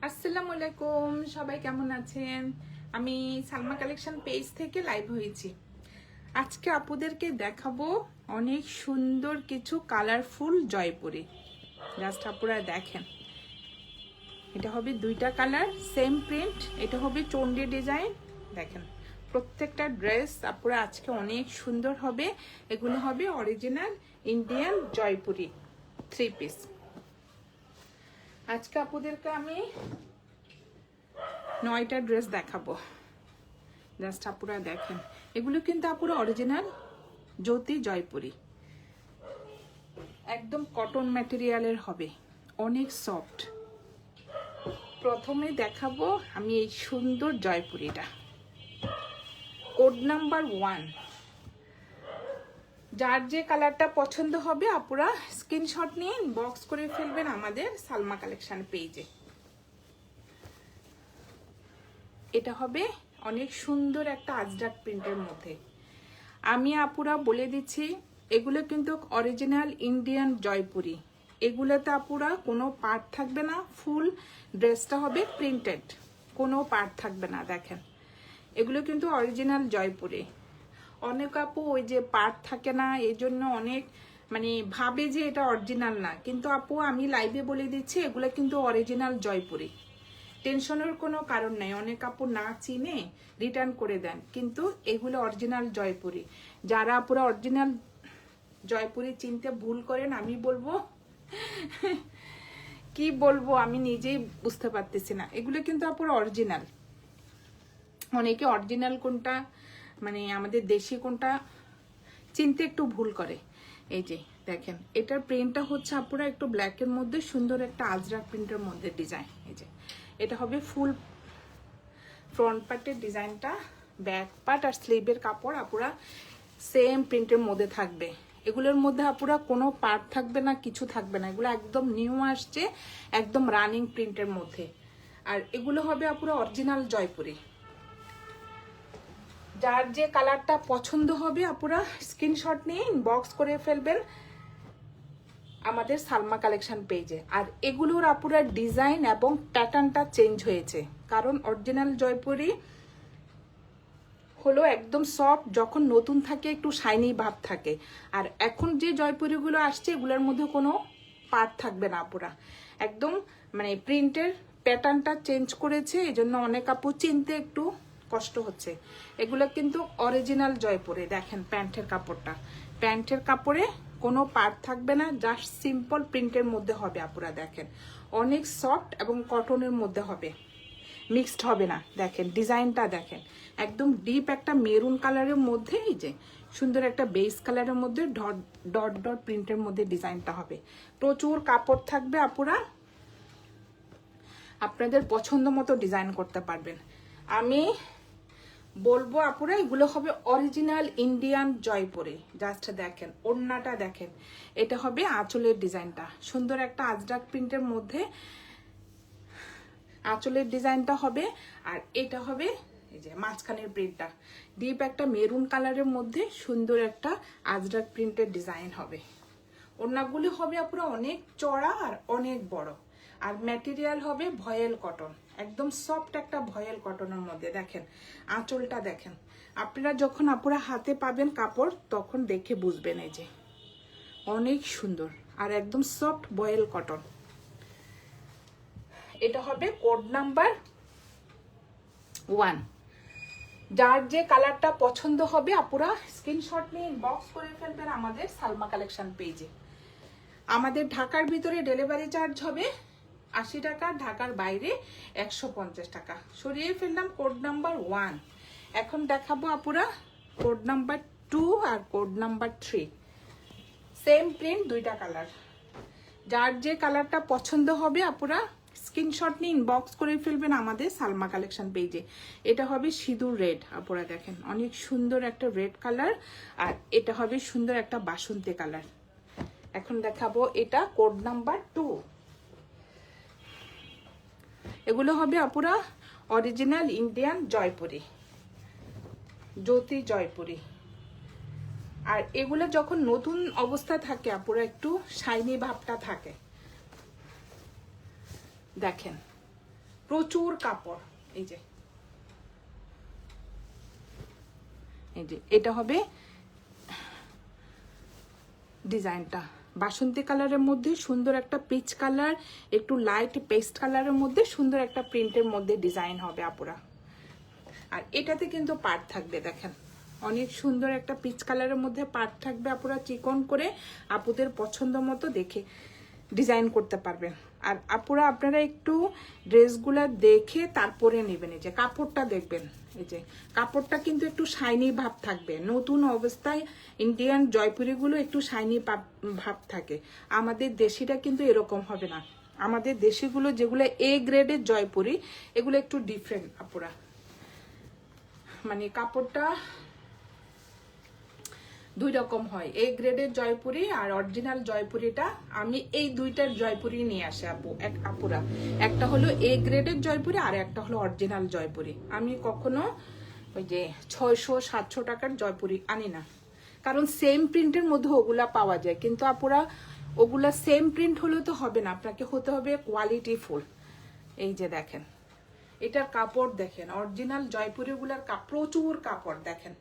আসসালামু আলাইকুম, সবাই কেমন আছেন? আমি সালমা কালেকশন পেজ থেকে লাইভ হয়েছি। আজকে আপুদেরকে দেখাবো অনেক সুন্দর কিছু কালারফুল জয়পুরি। জাস্ট আপুরা দেখেন, এটা হবে দুইটা কালার, সেম প্রিন্ট। এটা হবে চন্ডী ডিজাইন। দেখেন প্রত্যেকটা ড্রেস আপুরা আজকে অনেক সুন্দর হবে। এগুলো হবে অরিজিনাল ইন্ডিয়ান জয়পুরি 3 পিস। আজকে আপুদেরকে আমি 9টা ড্রেস দেখাবো। জাস্ট আপুরা দেখেন, এগুলো কিন্তু আপুরা অরিজিনাল জ্যোতি জয়পুরি, একদম কটন ম্যাটেরিয়ালের হবে, অনেক সফট। প্রথমে দেখাবো আমি এই সুন্দর জয়পুরিটা, কোড নাম্বার 1। যার যে কালারটা পছন্দ হবে আপুরা স্ক্রিনশট নিয়ে ইনবক্স করে ফেলবেন আমাদের সালমা কালেকশন পেজে। এটা হবে অনেক সুন্দর একটা আজরাক প্রিন্টের মধ্যে। আমি আপুরা বলে দিচ্ছি, এগুলো কিন্তু অরিজিনাল ইন্ডিয়ান জয়পুরি। এগুলোতে আপুরা কোনো পার্ট থাকবে না, ফুল ড্রেসটা হবে প্রিন্টেড, কোনো পার্ট থাকবে না। দেখেন এগুলো কিন্তু অরিজিনাল জয়পুরি। অনেক আপু ওই যে পার্ট থাকে না, এই জন্য অনেক ভাবে যে এটা অরিজিনাল না, কিন্তু আপু আমি লাইভে বলে দিচ্ছি এগুলো কিন্তু অরিজিনাল জয়পুরি। টেনশনের কোনো কারণ নাই। অনেক আপু না চিনে রিটার্ন করে দেন, কিন্তু এগুলো অরিজিনাল জয়পুরি। যারা পুরো অরিজিনাল জয়পুরি চিনতে ভুল করেন, আমি বলবো কি বলবো আমি নিজেই বুঝতে পারতেছি না। এগুলো কিন্তু আপুরা অরিজিনাল। অনেকে অরিজিনাল কোনটা আমাদের দেশি কোনটা চিনতে একটু ভুল করে। এই যে দেখেন, এটার প্রিন্টটা হচ্ছে আপুরা একটু ব্ল্যাকের মধ্যে সুন্দর একটা আজরাক প্রিন্টের মধ্যে ডিজাইন। এই যে এটা হবে ফুল ফ্রন্ট পার্টের ডিজাইনটা, ব্যাক পার্ট আর স্লিভের কাপড় আপুরা সেম প্রিন্টের মধ্যে থাকবে। এগুলোর মধ্যে আপুরা কোনো পার্ট থাকবে না, কিছু থাকবে না। এগুলো একদম নিউ আসছে, একদম রানিং প্রিন্টের মধ্যে। আর এগুলো হবে আপুরা অরিজিনাল জয়পুরি। যার যে কালারটা পছন্দ হবে আপুরা স্ক্রিনশট নিয়ে ইনবক্স করে ফেলবেন আমাদের সালমা কালেকশন পেজে। আর এগুলোর আপুরা ডিজাইন এবং প্যাটার্নটা চেঞ্জ হয়েছে, কারণ অরিজিনাল জয়পুরি হলো একদম সফট, যখন নতুন থাকে একটু শাইনি ভাব থাকে। আর এখন যে জয়পুরিগুলো আসছে এগুলোর মধ্যে কোনো পার্ট থাকবে না আপুরা, একদম প্রিন্টের প্যাটার্নটা চেঞ্জ করেছে, এই জন্য অনেক আপু চিনতে একটু কষ্ট হচ্ছে। এগুলো কিন্তু অরিজিনাল জয়পুরি। দেখেন প্যান্টের কাপড়টা, প্যান্টের কাপড়ে কোনো পার্ট থাকবে না, জাস্ট সিম্পল প্রিন্টের মধ্যে হবে আপুরা। দেখেন অনেক সফট এবং কটনের মধ্যে হবে, মিক্সড হবে না। দেখেন ডিজাইনটা দেখেন, একদম ডিপ একটা মেরুন কালারের মধ্যে এই যে সুন্দর একটা বেস কালারের মধ্যে ডট ডট ডট প্রিন্টের মধ্যে ডিজাইনটা হবে। প্রচুর কাপড় থাকবে আপুরা, আপনাদের পছন্দ মতো ডিজাইন করতে পারবেন। আমি বলবো আপুরা এগুলো হবে অরিজিনাল ইন্ডিয়ান জয়পুরি। জাস্ট দেখেন ওড়নাটা দেখেন, এটা হবে আঁচলের ডিজাইনটা, সুন্দর একটা আজরাক প্রিন্টের মধ্যে আঁচলের ডিজাইনটা হবে। আর এটা হবে এই যে মাঝখানের প্রিন্টটা ডিপ একটা মেরুন কালারের মধ্যে সুন্দর একটা আজরাক প্রিন্টের ডিজাইন হবে। ওড়নাগুলি হবে আপুরা অনেক চড়া আর অনেক বড়। আর ম্যাটেরিয়াল হবে ভয়েল কটন, একদম সফট একটা ভয়েল কটনের মধ্যে। দেখেন আঁচলটা দেখেন, আপনারা যখন আপুরা হাতে পাবেন কাপড় তখন দেখে বুঝবেন এই যে অনেক সুন্দর আর একদম সফট ভয়েল কটন। এটা হবে কোড নাম্বার 1। যার যে কালারটা পছন্দ হবে আপুরা স্ক্রিনশট নিয়ে ইনবক্স করে ফেলবেন আমাদের সালমা কালেকশন পেজে। আমাদের ঢাকার ভিতরে ডেলিভারি চার্জ হবে 80 টাকা, ঢাকার বাইরে 150 টাকা। সরিয়ে ফেললাম কোড নাম্বার 1। এখন দেখাবো আপুরা কোড নাম্বার 2 আর কোড নাম্বার 3। সেম প্রিন্ট, দুইটা কালার। যার যে কালারটা পছন্দ হবে আপুরা স্ক্রিনশট নিয়ে ইনবক্স করে ফেলবেন আমাদের সালমা কালেকশন পেজে। এটা হবে সিঁদুর রেড আপুরা, দেখেন অনেক সুন্দর একটা রেড কালার। আর এটা হবে সুন্দর একটা বাসন্তী কালার। এখন দেখাবো এটা কোড নাম্বার 2। এগুলো হবে আপুরা অরিজিনাল ইন্ডিয়ান জয়পুরি, জ্যোতি জয়পুরি। আর এগুলো যখন নতুন অবস্থা থাকে আপুরা একটু শাইনি ভাবটা থাকে। দেখেন প্রচুর কাপড়। এই যে এটা হবে ডিজাইনটা, বাসন্তী কালারের মধ্যে সুন্দর একটা পিচ কালার, একটু লাইট পেস্ট কালারের মধ্যে সুন্দর একটা প্রিন্টের মধ্যে ডিজাইন হবে আপুরা। আর এটাতে কিন্তু পাড় থাকবে, দেখেন অনেক সুন্দর একটা পিচ কালারের মধ্যে পাড় থাকবে আপুরা, চিকন করে আপুদের পছন্দ মতো দেখে ডিজাইন করতে পারবেন। আর আপুরা আপনারা একটু ড্রেসগুলা দেখে তারপরে নেবেন। এই যে কাপড়টা দেখবেন, এই যে কাপড়টা কিন্তু একটু শাইনি ভাব থাকবে। নতুন অবস্থায় ইন্ডিয়ান জয়পুরিগুলো একটু শাইনি ভাব থাকে, আমাদের দেশিটা কিন্তু এরকম হবে না। আমাদের দেশিগুলো যেগুলো এ গ্রেডের জয়পুরি, এগুলো একটু ডিফারেন্ট আপুরা, মানে কাপড়টা দুই রকম হয়, এ গ্রেডের জয়পুরি আর অরিজিনাল জয়পুরিটা। আমি এই দুইটার জয়পুরি নিয়ে আসি আপুরা, একটা হলো এ গ্রেডের জয়পুরি আর একটা হলো অরিজিনাল জয়পুরি। আমি কখনো ওই যে 600-700 টাকার জয়পুরি আনি না, কারণ সেম প্রিন্টের মধ্যে ওগুলা পাওয়া যায়, কিন্তু আপুরা ওগুলা সেম প্রিন্ট হলেও তো হবে না, আপনাকে হতে হবে কোয়ালিটি ফুল। এই যে দেখেন এটার কাপড় দেখেন, অরিজিনাল জয়পুরিগুলার প্রচুর কাপড় দেখেন,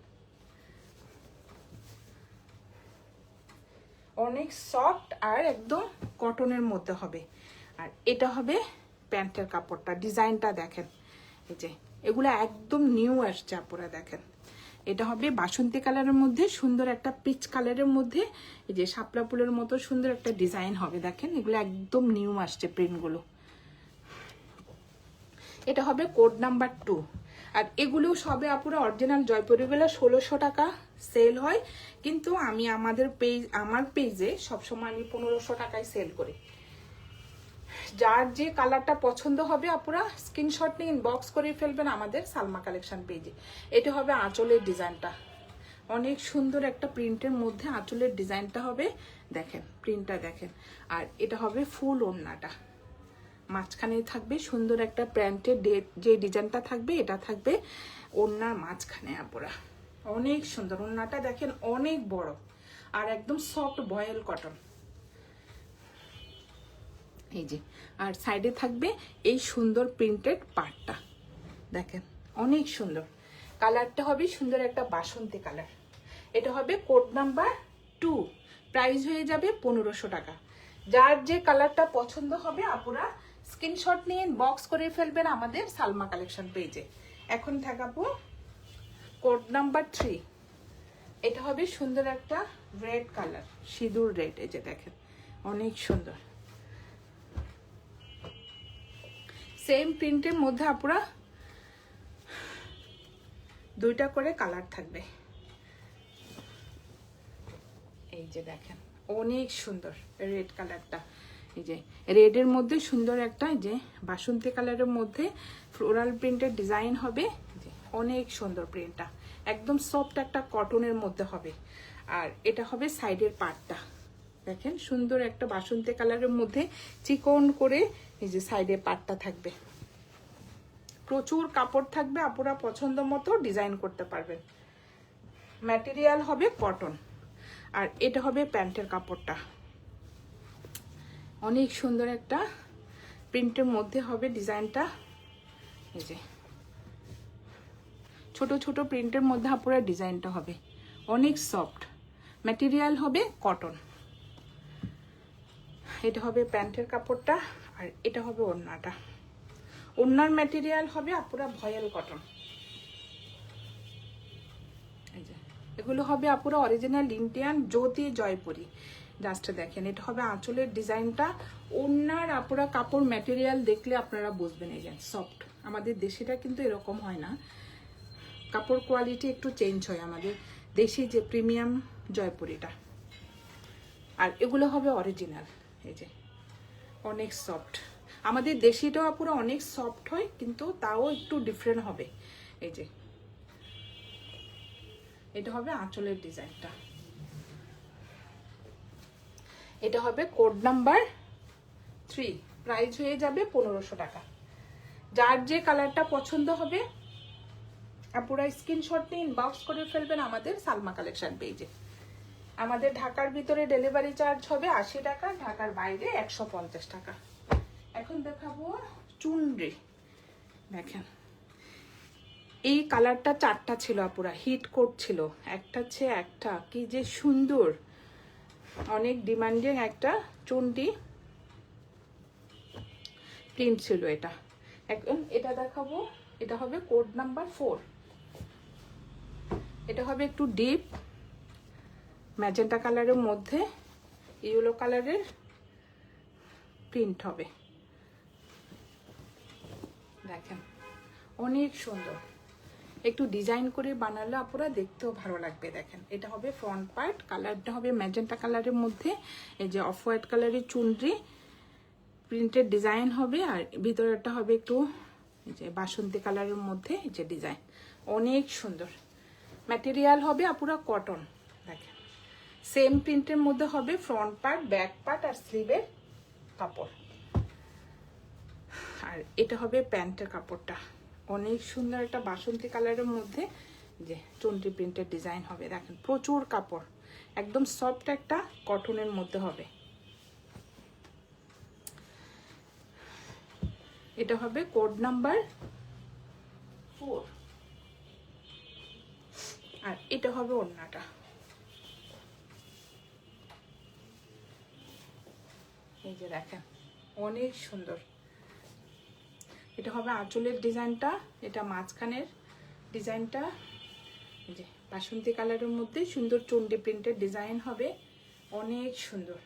অনেক সফট আর একদম কটনের মধ্যে হবে। আর এটা হবে প্যান্টের কাপড়টা, ডিজাইনটা দেখেন, এই যে এগুলো একদম নিউ আসছে আপুরা দেখেন। এটা হবে বাসন্তী কালারের মধ্যে সুন্দর একটা পিচ কালারের মধ্যে, এই যে শাপলা ফুলের মতো সুন্দর একটা ডিজাইন হবে দেখেন, এগুলো একদম নিউ আসছে প্রিন্টগুলো। এটা হবে কোড নাম্বার 2। আর এগুলো সবে আপুরা অরিজিনাল জয়পুরিগুলো 1600 টাকা সেল হয়, কিন্তু আমি আমার পেজে সবসময় আমি 1500 টাকায় সেল করি। যার যে কালারটা পছন্দ হবে আপুরা স্ক্রিনশট নিয়ে ইনবক্স করে ফেলবেন আমাদের সালমা কালেকশন পেজে। এটা হবে আঁচলের ডিজাইনটা, অনেক সুন্দর একটা প্রিন্টের মধ্যে আঁচলের ডিজাইনটা হবে, দেখেন প্রিন্টটা দেখেন। আর এটা হবে ফুল ওড়নাটা, মাঝখানে থাকবে সুন্দর একটা প্যান্টের যে ডিজাইনটা থাকবে, এটা থাকবে ওড়নার মাঝখানে আপুরা, অনেক সুন্দর। ওড়নাটা দেখেন অনেক বড় আর একদম সফট বয়েল কটন, এই যে। আর সাইডে থাকবে এই সুন্দর প্রিন্টেড পার্টটা দেখেন, অনেক সুন্দর। কালারটা হবে সুন্দর একটা বাসন্তী কালার। এটা হবে কোড নাম্বার 2, প্রাইস হয়ে যাবে 1500 টাকা। যার যে কালারটা পছন্দ হবে আপুরা স্ক্রিনশট নিয়ে বক্স করে ফেলবেন আমাদের সালমা কালেকশন পেজে। এখন থাকাবো কোড নাম্বার 3। এটা হবে সুন্দর একটা রেড কালার, সিঁদুর রেড, এই যে দেখেন অনেক সুন্দর। সেম প্রিন্টের মধ্যে আপুরা দুইটা করে কালার থাকবে, এই যে দেখেন অনেক সুন্দর রেড কালারটা, এই যে রেডের মধ্যে সুন্দর একটা এই যে বাসন্তী কালারের মধ্যে ফ্লোরাল প্রিন্টের ডিজাইন হবে, অনেক সুন্দর প্রিন্টটা, একদম সফট একটা কটনের মধ্যে হবে। আর এটা হবে সাইডের পার্টটা দেখেন, সুন্দর একটা বাসন্তী কালারের মধ্যে চিকন করে এই যে সাইডে পার্টটা থাকবে, প্রচুর কাপড় থাকবে, আপুরা পছন্দ মতো ডিজাইন করতে পারবেন। ম্যাটেরিয়াল হবে কটন। আর এটা হবে প্যান্টের কাপড়টা, অনেক সুন্দর একটা প্রিন্টের মধ্যে হবে ডিজাইনটা, এই যে ছোট ছোট প্রিন্টের মধ্যে আপুরা ডিজাইনটা হবে, অনেক সফট, ম্যাটেরিয়াল হবে কটন। এটা হবে প্যান্টের কাপড়টা আর এটা হবে ওড়নাটা, ওড়নার ম্যাটেরিয়াল হবে আপুরা ভয়েল কটন, এই যে এগুলো হবে আপুরা অরিজিনাল ইন্ডিয়ান জ্যোতি জয়পুরি। জাস্ট দেখেন এটা হবে আঁচলের ডিজাইনটা, ওড়নার আপুরা কাপড় ম্যাটেরিয়াল দেখলে আপনারা বুঝবেন, এই যে সফট। আমাদের দেশিটা কিন্তু এরকম হয় না, কাপড় কোয়ালিটি একটু চেঞ্জ হয় আমাদের দেশি যে প্রিমিয়াম জয়পুরিটা। আর এগুলো হবে অরিজিনাল, এই যে অনেক সফট। আমাদের দেশিটাও পুরো অনেক সফট হয়, কিন্তু তাও একটু ডিফারেন্ট হবে। এই যে এটা হবে আঁচলের ডিজাইনটা, এটা হবে কোড নাম্বার 3, প্রাইস হয়ে যাবে 1500 টাকা। যার যে কালারটা পছন্দ হবে আপুরা স্ক্রিনশট নিয়ে ইনবক্স করে ফেলবেন আমাদের সালমা কালেকশন পেজে। আমাদের ঢাকার ভিতরে ডেলিভারি চার্জ হবে 80 টাকা, ঢাকার বাইরে 150 টাকা। এখন দেখাবো চুনরি। দেখেন এই কালারটা 4টা ছিল আপুরা, হিট করছিল, একটা চেয়ে একটা, কি যে সুন্দর, অনেক ডিমান্ডিং একটা চুনটি প্রিন্ট ছিল এটা। এখন এটা দেখাবো, এটা হবে কোড নাম্বার 4। এটা হবে একটু ডিপ ম্যাজেন্টা কালারের মধ্যে ইয়েলো কালারের প্রিন্ট হবে। দেখেন অনেক সুন্দর, একটু ডিজাইন করে বানালে আপুরা দেখতেও ভালো লাগবে। দেখেন এটা হবে ফ্রন্ট পার্ট, কালারটা হবে ম্যাজেন্টা কালারের মধ্যে, এই যে অফ হোয়াইট কালারের চুনরি প্রিন্টের ডিজাইন হবে, আর ভিতরেরটা হবে একটু এই যে বাসন্তী কালারের মধ্যে এই যে ডিজাইন, অনেক সুন্দর। ম্যাটেরিয়াল হবে আপুরা কটন। দেখেন সেম প্রিন্টের মধ্যে হবে ফ্রন্ট পার্ট, ব্যাক পার্ট আর স্লিভের কাপড়। আর এটা হবে প্যান্টের কাপড়টা, অনেক সুন্দর একটা বাসন্তী কালারের মধ্যে যে চুনরি প্রিন্টের ডিজাইন হবে। দেখেন প্রচুর কাপড়, একদম সফট একটা কটনের মধ্যে হবে। এটা হবে কোড নাম্বার 4। আর এটা হবে ওড়নাটা, এই যে দেখেন অনেক সুন্দর। এটা হবে আঁচলের ডিজাইনটা, এটা মাঝখানের ডিজাইনটা এই যে বাসন্তী কালারের মধ্যে সুন্দর চুনরি প্রিন্টের ডিজাইন হবে, অনেক সুন্দর।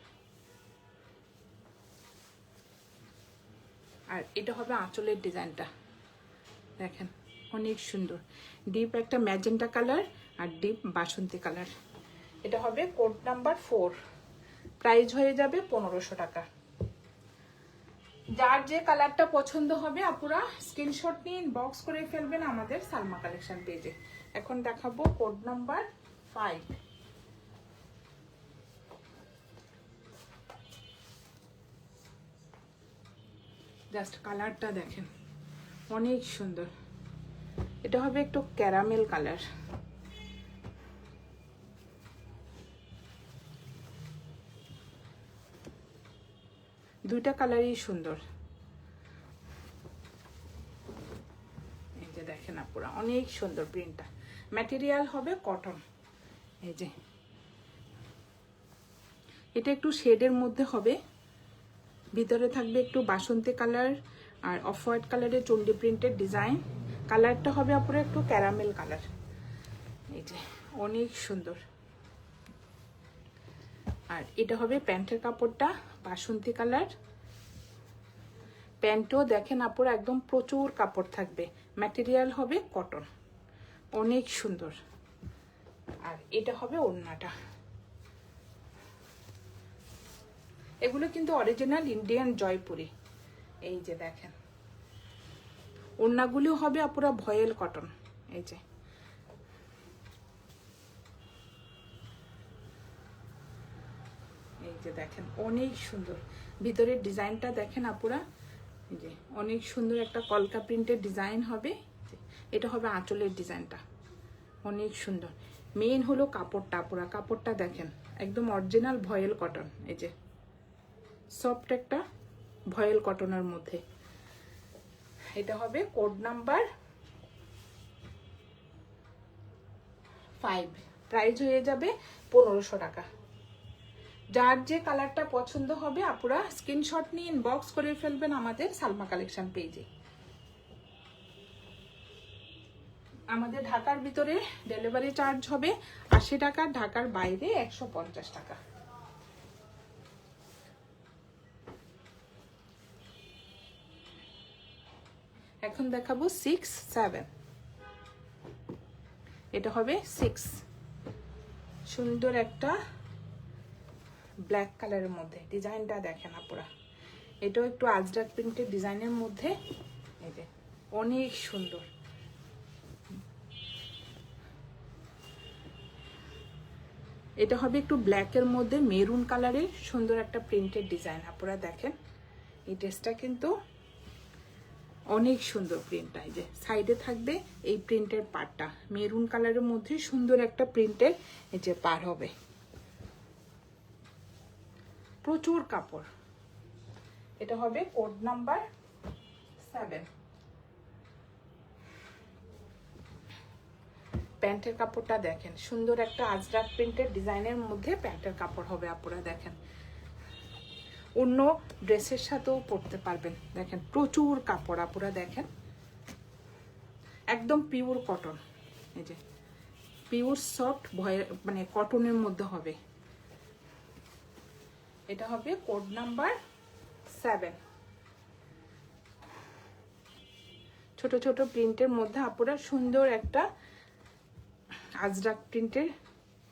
আর এটা হবে আঁচলের ডিজাইনটা, দেখেন অনেক সুন্দর, ডিপ একটা ম্যাজেন্টা কালার আর ডিপ বাসন্তী কালার। এটা হবে কোড নাম্বার 4, প্রাইস হয়ে যাবে 1500 টাকা। যার যে কালারটা পছন্দ হবে আপুরা স্ক্রিনশট নিয়ে ইনবক্স করে ফেলবেন আমাদের সালমা কালেকশন পেজে। এখন দেখাবো কোড নাম্বার 5। জাস্ট কালারটা দেখেন অনেক সুন্দর, এটা হবে একটু ক্যারামেল কালার। দুইটা কালারই সুন্দর, এই যে দেখেন আপুরা অনেক সুন্দর প্রিন্টটা। ম্যাটেরিয়াল হবে কটন, এই যে এটা একটু শেডের মধ্যে হবে, ভিতরে থাকবে একটু বাসন্তী কালার আর অফ হোয়াইট কালারের চন্ডি প্রিন্টের ডিজাইন। কালারটা হবে আপুরা একটু ক্যারামেল কালার, এই যে অনেক সুন্দর। আর এটা হবে প্যান্টের কাপড়টা বাসন্তী কালার, প্যান্টও দেখেন আপুরা একদম প্রচুর কাপড় থাকবে, ম্যাটেরিয়াল হবে কটন, অনেক সুন্দর। আর এটা হবে ওড়নাটা, এগুলো কিন্তু অরিজিনাল ইন্ডিয়ান জয়পুরি। এই যে দেখেন ওড়নাগুলো হবে আপুরা ভয়েল কটন, এই যে এই যে দেখেন অনেক সুন্দর। ভিতরের ডিজাইনটা দেখেন আপুরা, এই যে অনেক সুন্দর একটা কলকা প্রিন্টের ডিজাইন হবে। এটা হবে আঁচলের ডিজাইনটা, অনেক সুন্দর। মেইন হলো কাপড়টা আপুরা, কাপড়টা দেখেন একদম অরিজিনাল ভয়েল কটন, এই যে সফট একটা ভয়েল কটনের মধ্যে। এটা হবে কোড নাম্বার 5, প্রাইস হয়ে যাবে 1500 টাকা। যার যে কালারটা পছন্দ হবে আপুরা স্ক্রিনশট নিয়ে ইনবক্স করে ফেলবেন আমাদের সালমা কালেকশন পেজে। আমাদের ঢাকার ভিতরে ডেলিভারি চার্জ হবে 80 টাকা, ঢাকার বাইরে 150 টাকা। এখন দেখাবো 6, 7। এটা হবে 6, সুন্দর একটা ব্ল্যাক কালারের মধ্যে। ডিজাইনটা দেখেন আপুরা, এটাও একটু আজরাক প্রিন্টের ডিজাইনের মধ্যে, এই যে অনেক সুন্দর। এটা হবে একটু ব্ল্যাকের মধ্যে মেরুন কালারের সুন্দর একটা প্রিন্টের ডিজাইন। আপুরা দেখেন এই ড্রেসটা কিন্তু অনেক সুন্দর প্রিন্টটা, এই যে সাইডে থাকবে এই প্রিন্টের পাড়টা মেরুন কালারের মধ্যে সুন্দর একটা প্রিন্টের এই যে পার হবে, প্রচুর কাপড়। এটা হবে কোড নাম্বার 7। প্যান্টের কাপড়টা দেখেন, সুন্দর একটা আজরাক প্রিন্টের ডিজাইনের মধ্যে প্যান্টের কাপড় হবে আপুরা। দেখেন অন্য ড্রেসের সাথেও পরতে পারবেন। দেখেন প্রচুর কাপড় আপুরা, দেখেন একদম পিওর কটন। এই যে পিওর সফট মানে কটনের মধ্যে হবে। এটা হবে কোড নাম্বার 7। ছোট ছোট প্রিন্টের মধ্যে আপুরা সুন্দর একটা আজরাক প্রিন্টের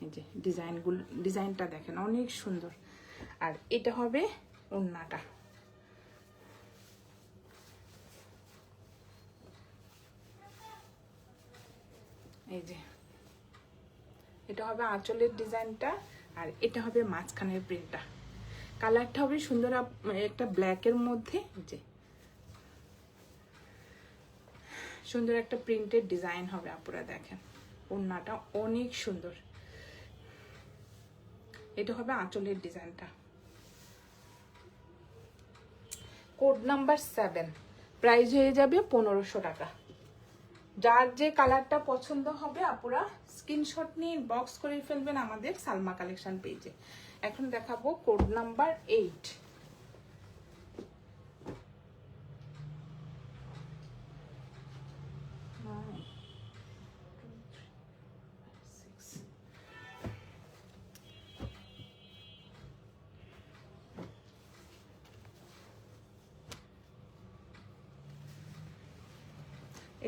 এই যে ডিজাইনটা দেখেন অনেক সুন্দর। আর এটা হবে ওড়নাটা। এই যে এটা হবে আঁচলের ডিজাইনটা, আর এটা হবে মাঝখানের প্রিন্টটা। কালারটা হবে সুন্দর একটা ব্ল্যাকের মধ্যে, যে সুন্দর একটা প্রিন্টের ডিজাইন হবে আপুরা। দেখেন ওড়নাটা অনেক সুন্দর। এটা হবে আঁচলের ডিজাইনটা। কোড নাম্বার 7, প্রাইস হয়ে যাবে 1500 টাকা। যার যে কালারটা পছন্দ হবে আপুরা স্ক্রিনশট নিয়ে বক্স করে ফেলবেন আমাদের সালমা কালেকশন পেজে। এখন দেখাবো কোড নাম্বার 8।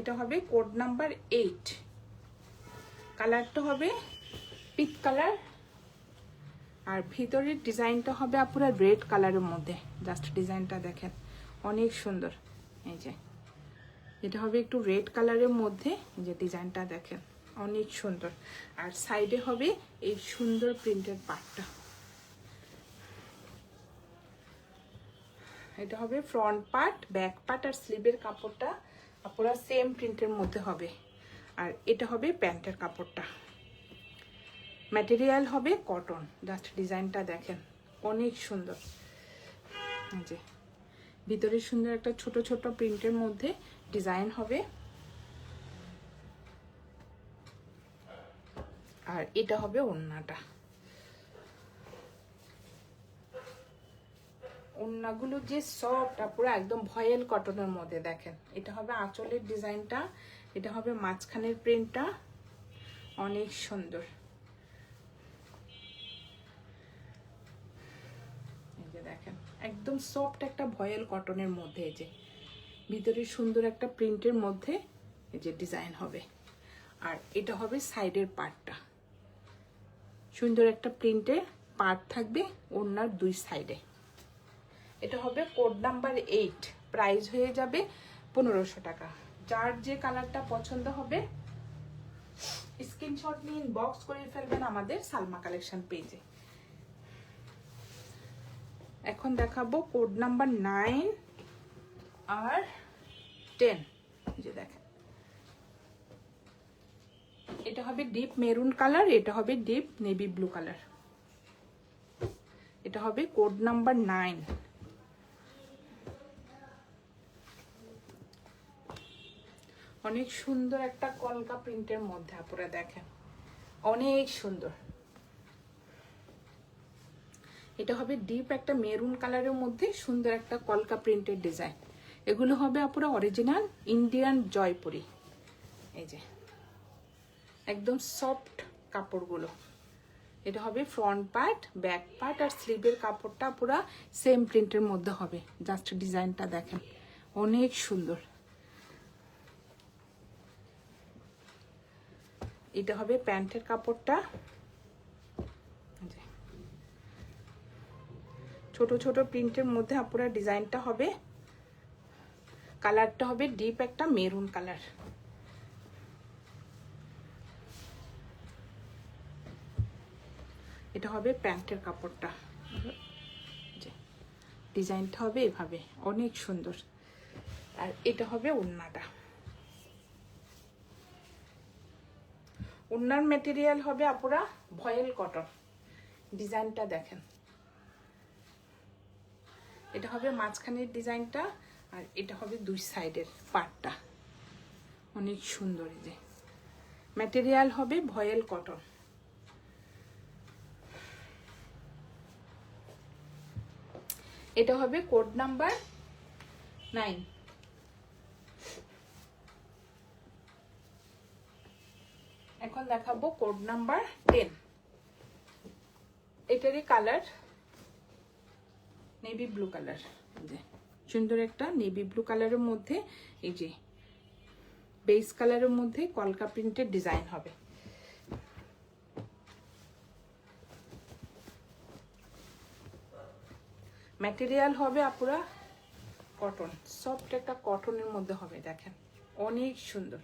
এটা হবে কোড নাম্বার 8। কালারটা হবে পিচ কালার, আর ভিতরের ডিজাইনটা হবে আপুরা রেড কালারের মধ্যে। জাস্ট ডিজাইনটা দেখেন অনেক সুন্দর। এই যে এটা হবে একটু রেড কালারের মধ্যে, যে ডিজাইনটা দেখেন অনেক সুন্দর। আর সাইডে হবে এই সুন্দর প্রিন্টের পার্টটা। এটা হবে ফ্রন্ট পার্ট, ব্যাক পার্ট, আর স্লিভের কাপড়টা আপুরা সেম প্রিন্টের মধ্যে হবে। আর এটা হবে প্যান্টের কাপড়টা। ম্যাটেরিয়াল হবে কটন। জাস্ট ডিজাইনটা দেখেন অনেক সুন্দর। যে ভিতরে সুন্দর একটা ছোট ছোট প্রিন্টের মধ্যে ডিজাইন হবে। আর এটা হবে ওড়নাটা। ওড়নাগুলো যে সফট পুরো একদম ভয়েল কটনের মধ্যে। দেখেন এটা হবে আঁচলের ডিজাইনটা, এটা হবে মাঝখানের প্রিন্টটা অনেক সুন্দর। এই যে দেখেন একদম সফট একটা ভয়েল কটনের মধ্যে, এই যে ভিতরে সুন্দর একটা প্রিন্টের মধ্যে এই যে ডিজাইন হবে। আর এটা হবে সাইডের পার্টটা, সুন্দর একটা প্রিন্টের পার্ট থাকবে ওড়নার দুই সাইডে। এটা হবে কোড নাম্বার 8, প্রাইস হয়ে যাবে 1500 টাকা। যার যে কালারটা পছন্দ হবে স্ক্রিনশট নিয়ে ইনবক্স করে ফেলবেন আমাদের সালমা কালেকশন পেজে। এখন দেখাবো কোড নাম্বার 9 আর 10। যে দেখেন এটা হবে ডিপ মেরুন কালার, এটা হবে ডিপ নেভি ব্লু কালার। এটা হবে কোড নাম্বার 9। অনেক সুন্দর একটা কলকা প্রিন্টের মধ্যে আপুরা দেখেন অনেক সুন্দর। এটা হবে ডিপ একটা মেরুন কালারের মধ্যে সুন্দর একটা কলকা প্রিন্টের ডিজাইন। এগুলো হবে আপুরা অরিজিনাল ইন্ডিয়ান জয়পুরি। এই যে একদম সফট কাপড়গুলো। এটা হবে ফ্রন্ট পার্ট, ব্যাক পার্ট, আর স্লিভের কাপড়টা পুরা সেম প্রিন্টের মধ্যে হবে। জাস্ট ডিজাইনটা দেখেন অনেক সুন্দর। এটা হবে প্যান্টের কাপড়টা, ছোট ছোট প্রিন্টের মধ্যে আপুরা ডিজাইনটা হবে। কালারটা হবে ডিপ একটা মেরুন কালার। এটা হবে প্যান্টের কাপড়টা, ডিজাইনটা হবে এভাবে অনেক সুন্দর। আর এটা হবে ওড়নাটা। ওড়নার মেটেরিয়াল হবে আপুরা ভয়েল কটন। ডিজাইনটা দেখেন এটা হবে মাঝখানের ডিজাইনটা, আর এটা হবে দুই সাইডের পার্টটা অনেক সুন্দর। যে ম্যাটেরিয়াল হবে ভয়েল কটন। এটা হবে কোড নাম্বার 9। এখন দেখাবো কোড নাম্বার 10। এটারই কালার নেভি ব্লু কালার, সুন্দর একটা নেভি ব্লু কালারের মধ্যে এই যে বেস কালারের মধ্যে কলকা প্রিন্টের ডিজাইন হবে। ম্যাটেরিয়াল হবে আপুরা কটন, সফট একটা কটনের মধ্যে হবে, দেখেন অনেক সুন্দর।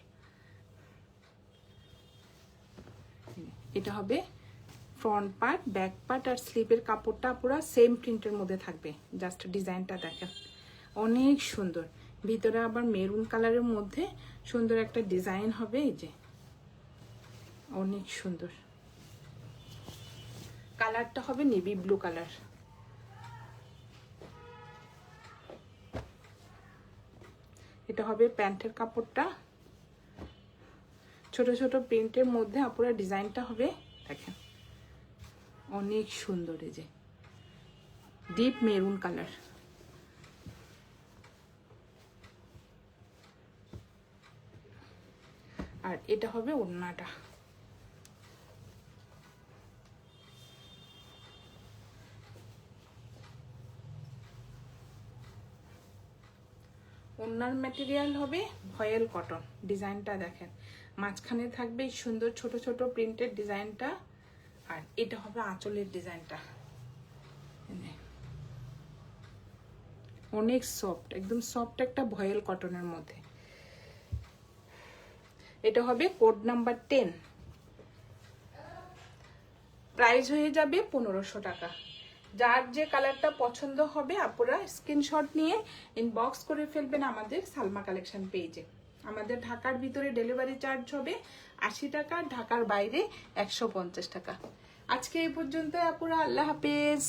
এটা হবে ফ্রন্ট পার্ট, ব্যাক পার্ট আর স্লিপের কাপড়টা পুরো সেম প্রিন্টের মধ্যে থাকবে। জাস্ট ডিজাইনটা দেখেন অনেক সুন্দর। ভিতরে আবার মেরুন কালারের মধ্যে সুন্দর একটা ডিজাইন হবে, এই যে অনেক সুন্দর। কালারটা হবে নেভি ব্লু কালার। এটা হবে প্যান্টের কাপড়টা, ছোট ছোট প্রিন্টের মধ্যে আপুরা ডিজাইনটা হবে, দেখেন অনেক সুন্দর। এই যে ডিপ মেরুন কালার। আর এটা হবে ওড়নাটা। ওড়নার ম্যাটেরিয়াল হবে ভয়েল কটন। ডিজাইনটা দেখেন মাঝখানে থাকবে সুন্দর ছোট ছোট প্রিন্টের ডিজাইনটা। আর এটা হবে আঁচলের ডিজাইনটা, অনেক সফট, একদম সফট একটা ভয়েল কটনের মধ্যে। এটা হবে কোড নাম্বার 10। প্রাইস হয়ে যাবে 1500 টাকা। যার যে কালারটা পছন্দ হবে আপুরা স্ক্রিনশট নিয়ে ইনবক্স করে ফেলবেন আমাদের সালমা কালেকশন পেজে। আমাদের ঢাকার ভিতরে ডেলিভারি চার্জ হবে 80 টাকা, ঢাকার বাইরে 150 টাকা। আজকে এই পর্যন্ত আপুরা, আল্লাহ হাফেজ।